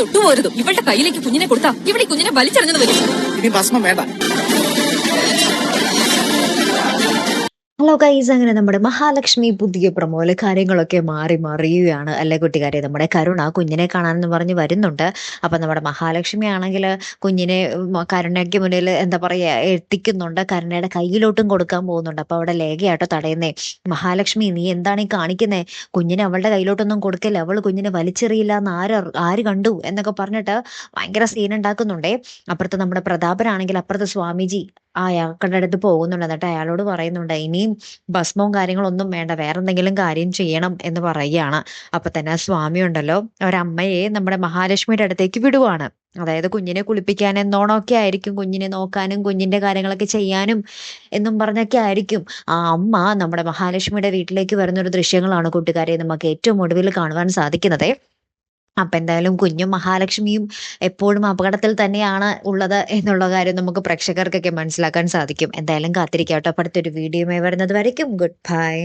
തൊട്ടുപോരുത്. ഇവളുടെ കയ്യിലേക്ക് കുഞ്ഞിനെ കൊടുത്താ ഇവിടെ കുഞ്ഞിനെ വലിച്ചെറിഞ്ഞത് വരും. ഇനി ഭസ്മം വേണ്ട. ഹലോ ഗൈസ്, അങ്ങനെ നമ്മുടെ മഹാലക്ഷ്മി പുതിയ പ്രൊമോയില് കാര്യങ്ങളൊക്കെ മാറി മറിയുകയാണ് അല്ലെ കുട്ടിക്കാരെ. നമ്മുടെ കരുണ കുഞ്ഞിനെ കാണാനെന്ന് പറഞ്ഞ് വരുന്നുണ്ട്. അപ്പം നമ്മുടെ മഹാലക്ഷ്മി ആണെങ്കിൽ കുഞ്ഞിനെ കരുണയ്ക്ക് മുന്നിൽ എന്താ പറയുക എത്തിക്കുന്നുണ്ട്. കരുണയുടെ കയ്യിലോട്ടും കൊടുക്കാൻ പോകുന്നുണ്ട്. അപ്പോൾ അവിടെ ലേഖയാട്ടോ തടയുന്നേ. മഹാലക്ഷ്മി, നീ എന്താണ് ഈ കാണിക്കുന്നേ? കുഞ്ഞിനെ അവളുടെ കയ്യിലോട്ടൊന്നും കൊടുക്കില്ല, അവൾ കുഞ്ഞിനെ വലിച്ചെറിയില്ല എന്ന് ആര് കണ്ടു എന്നൊക്കെ പറഞ്ഞിട്ട് ഭയങ്കര സീൻ ഉണ്ടാക്കുന്നുണ്ടേ. അപ്പുറത്ത് നമ്മുടെ പ്രതാപനാണെങ്കിൽ അപ്പുറത്ത് സ്വാമിജി അയാളുടെ അടുത്ത് പോകുന്നുണ്ട്. എന്നിട്ട് അയാളോട് പറയുന്നുണ്ട്, ഇനിയും ഭസ്മവും കാര്യങ്ങളൊന്നും വേണ്ട, വേറെ എന്തെങ്കിലും കാര്യം ചെയ്യണം എന്ന് പറയുകയാണ്. അപ്പൊ തന്നെ സ്വാമി ഉണ്ടല്ലോ ഒരമ്മയെ നമ്മുടെ മഹാലക്ഷ്മിയുടെ അടുത്തേക്ക് വിടുവാണ്. അതായത് കുഞ്ഞിനെ കുളിപ്പിക്കാൻ എന്നോണമൊക്കെ ആയിരിക്കും, കുഞ്ഞിനെ നോക്കാനും കുഞ്ഞിന്റെ കാര്യങ്ങളൊക്കെ ചെയ്യാനും എന്നും പറഞ്ഞൊക്കെ ആയിരിക്കും ആ അമ്മ നമ്മുടെ മഹാലക്ഷ്മിയുടെ വീട്ടിലേക്ക് വരുന്ന ഒരു ദൃശ്യങ്ങളാണ് കൂട്ടുകാരെ നമുക്ക് ഏറ്റവും ഒടുവിൽ കാണുവാൻ സാധിക്കുന്നത്. അപ്പൊ എന്തായാലും കുഞ്ഞും മഹാലക്ഷ്മിയും എപ്പോഴും അപകടത്തിൽ തന്നെയാണ് ഉള്ളത് എന്നുള്ള കാര്യം നമുക്ക് പ്രേക്ഷകർക്കൊക്കെ മനസ്സിലാക്കാൻ സാധിക്കും. എന്തായാലും കാത്തിരിക്കാട്ടോ. അടുത്തൊരു വീഡിയോയുമായി വരുന്നത് വരയ്ക്കും ഗുഡ് ബൈ.